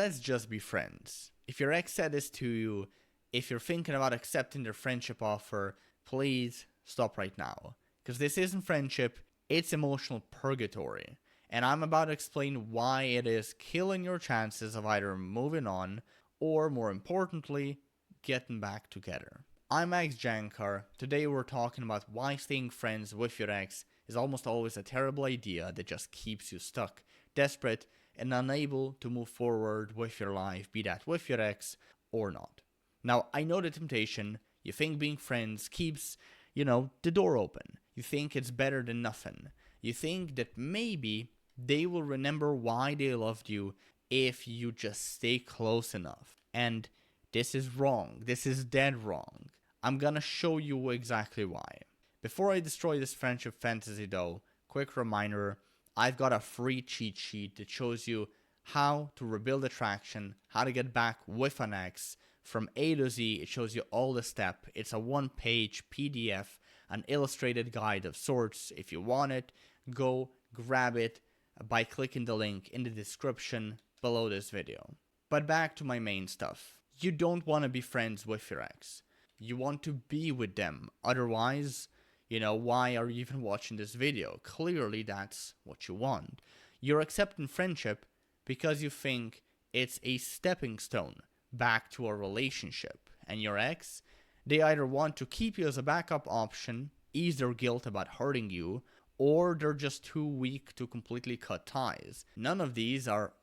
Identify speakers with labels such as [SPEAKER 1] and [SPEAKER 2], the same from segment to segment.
[SPEAKER 1] let's just be friends. If your ex said this to you, if you're thinking about accepting their friendship offer, please stop right now. Because this isn't friendship, it's emotional purgatory. And I'm about to explain why it is killing your chances of either moving on or, more importantly, getting back together. I'm ex Jancar. Today we're talking about why staying friends with your ex is almost always a terrible idea that just keeps you stuck, desperate, and unable to move forward with your life, be that with your ex or not. Now, I know the temptation. You think being friends keeps, the door open. You think it's better than nothing. You think that maybe they will remember why they loved you if you just stay close enough. And this is wrong. This is dead wrong. I'm gonna show you exactly why. Before I destroy this friendship fantasy though, quick reminder, I've got a free cheat sheet that shows you how to rebuild attraction, how to get back with an ex, from A to Z. It shows you all the steps. It's a one-page PDF, an illustrated guide of sorts. If you want it, go grab it by clicking the link in the description below this video. But back to my main stuff. You don't want to be friends with your ex. You want to be with them. Otherwise, why are you even watching this video? Clearly that's what you want. You're accepting friendship because you think it's a stepping stone back to a relationship. And your ex, they either want to keep you as a backup option, ease their guilt about hurting you, or they're just too weak to completely cut ties. None of these are,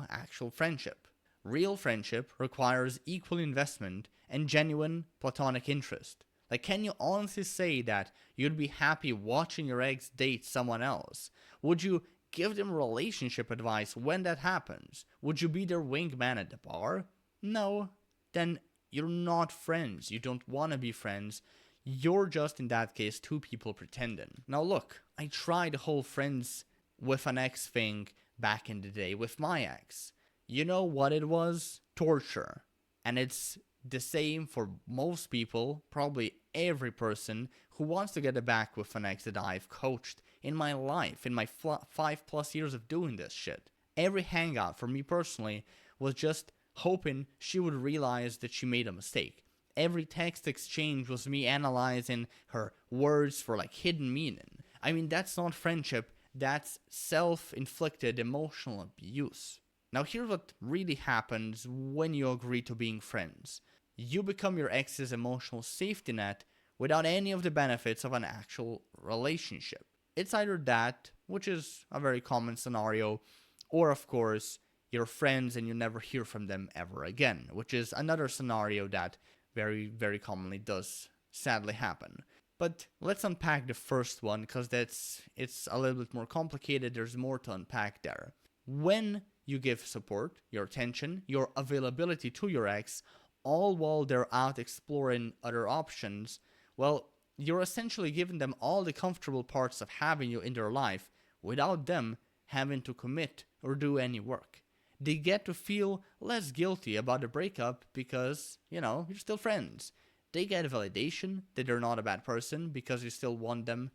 [SPEAKER 1] actual friendship. Real friendship requires equal investment and genuine platonic interest. Like, can you honestly say that you'd be happy watching your ex date someone else? Would you give them relationship advice when that happens? Would you be their wingman at the bar? No. Then you're not friends. You don't want to be friends. You're just, in that case, two people pretending. Now look, I tried the whole friends with an ex thing back in the day with my ex. You know what it was? Torture. And it's the same for most people, probably every person who wants to get back with an ex that I've coached in my life, in my 5+ years of doing this shit. Every hangout for me personally was just hoping she would realize that she made a mistake. Every text exchange was me analyzing her words for hidden meaning. I mean, that's not friendship, that's self-inflicted emotional abuse. Now here's what really happens when you agree to being friends. You become your ex's emotional safety net without any of the benefits of an actual relationship. It's either that, which is a very common scenario, or of course, you're friends and you never hear from them ever again, which is another scenario that very, very commonly does sadly happen. But let's unpack the first one, because it's a little bit more complicated. There's more to unpack there. When you give support, your attention, your availability to your ex, all while they're out exploring other options, well, you're essentially giving them all the comfortable parts of having you in their life without them having to commit or do any work. They get to feel less guilty about the breakup because, you're still friends. They get validation that they're not a bad person because you still want them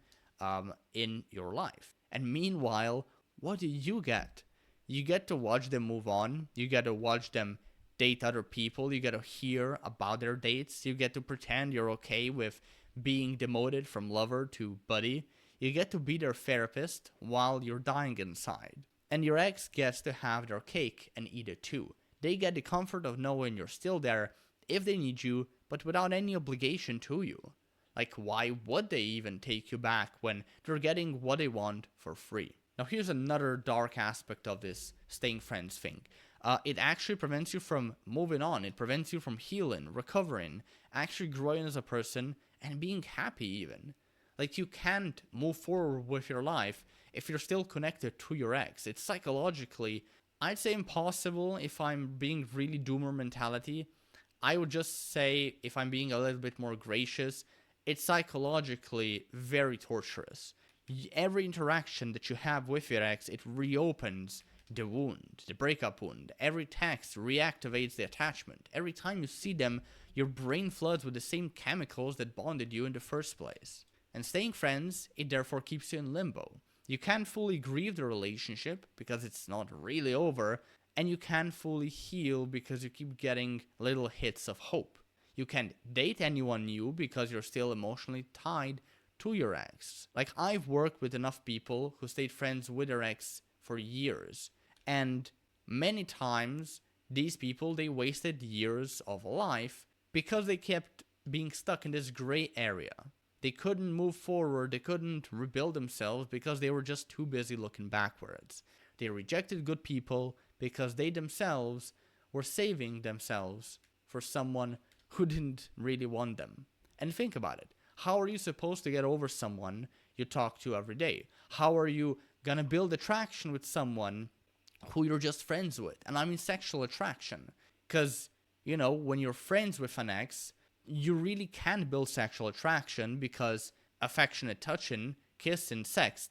[SPEAKER 1] in your life. And meanwhile, what do you get? You get to watch them move on. You get to watch them date other people. You get to hear about their dates. You get to pretend you're okay with being demoted from lover to buddy. You get to be their therapist while you're dying inside. And your ex gets to have their cake and eat it too. They get the comfort of knowing you're still there if they need you, but without any obligation to you. Like, why would they even take you back when they're getting what they want for free? Now here's another dark aspect of this staying friends thing. It actually prevents you from moving on. It prevents you from healing, recovering, actually growing as a person, and being happy even. Like, you can't move forward with your life if you're still connected to your ex. It's psychologically, I'd say impossible if I'm being really doomer mentality. I would just say, if I'm being a little bit more gracious, it's psychologically very torturous. Every interaction that you have with your ex, it reopens the wound, the breakup wound. Every text reactivates the attachment. Every time you see them, your brain floods with the same chemicals that bonded you in the first place. And staying friends, it therefore keeps you in limbo. You can't fully grieve the relationship because it's not really over, and you can't fully heal because you keep getting little hits of hope. You can't date anyone new because you're still emotionally tied to your ex. Like, I've worked with enough people who stayed friends with their ex for years, and many times these people, they wasted years of life because they kept being stuck in this gray area. They couldn't move forward, they couldn't rebuild themselves because they were just too busy looking backwards. They rejected good people because they themselves were saving themselves for someone who didn't really want them. And think about it. How are you supposed to get over someone you talk to every day? How are you gonna build attraction with someone who you're just friends with? And I mean sexual attraction. Because, when you're friends with an ex, you really can build sexual attraction because affectionate touching, kissing, sex,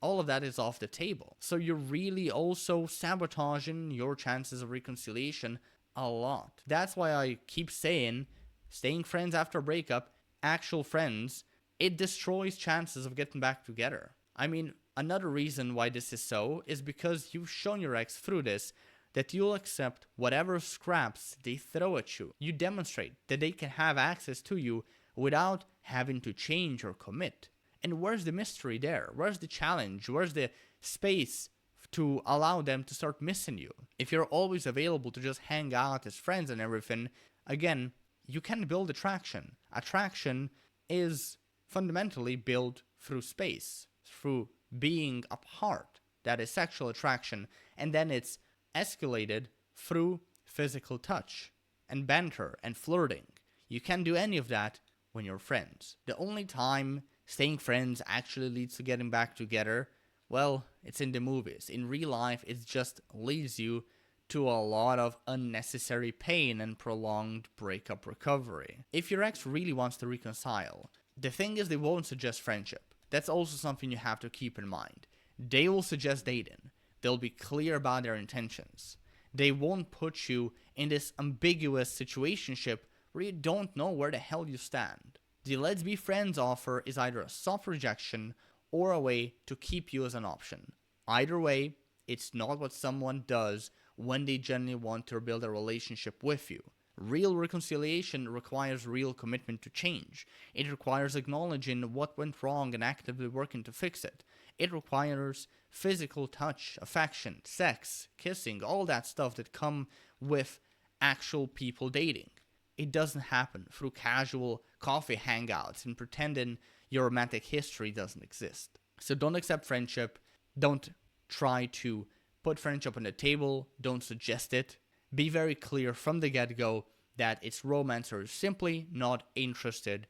[SPEAKER 1] all of that is off the table. So you're really also sabotaging your chances of reconciliation a lot. That's why I keep saying, staying friends after a breakup, actual friends, it destroys chances of getting back together. I mean, another reason why this is so is because you've shown your ex through this that you'll accept whatever scraps they throw at you. You demonstrate that they can have access to you without having to change or commit. And where's the mystery there? Where's the challenge? Where's the space to allow them to start missing you? If you're always available to just hang out as friends and everything, again, you can build attraction. Attraction is fundamentally built through space, through being apart. That is sexual attraction. And then it's escalated through physical touch and banter and flirting. You can't do any of that when you're friends. The only time staying friends actually leads to getting back together, well, it's in the movies. In real life, it just leads you to a lot of unnecessary pain and prolonged breakup recovery. If your ex really wants to reconcile, the thing is they won't suggest friendship. That's also something you have to keep in mind. They will suggest dating. They'll be clear about their intentions. They won't put you in this ambiguous situationship where you don't know where the hell you stand. The let's be friends offer is either a soft rejection or a way to keep you as an option. Either way, it's not what someone does when they genuinely want to rebuild a relationship with you. Real reconciliation requires real commitment to change. It requires acknowledging what went wrong and actively working to fix it. It requires physical touch, affection, sex, kissing, all that stuff that come with actual people dating. It doesn't happen through casual coffee hangouts and pretending your romantic history doesn't exist. So don't accept friendship. Don't try to put friendship on the table. Don't suggest it. Be very clear from the get-go that it's romance or simply not interested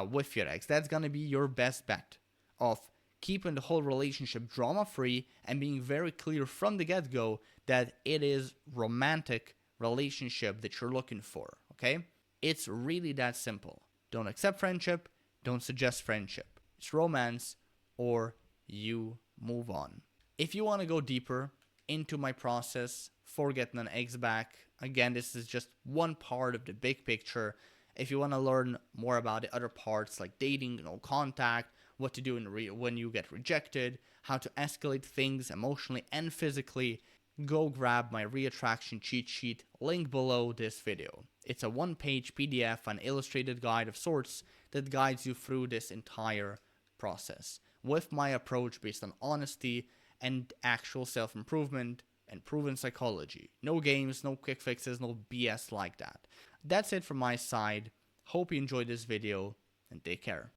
[SPEAKER 1] with your ex. That's gonna be your best bet of keeping the whole relationship drama-free and being very clear from the get-go that it is romantic relationship that you're looking for, okay? It's really that simple. Don't accept friendship, don't suggest friendship. It's romance or you move on. If you want to go deeper into my process for getting an ex back, again, this is just one part of the big picture. If you want to learn more about the other parts like dating, no contact, what to do when you get rejected, how to escalate things emotionally and physically, go grab my reattraction cheat sheet, link below this video. It's a one-page PDF, an illustrated guide of sorts that guides you through this entire process with my approach based on honesty and actual self-improvement and proven psychology. No games, no quick fixes, no BS like that. That's it from my side. Hope you enjoyed this video and take care.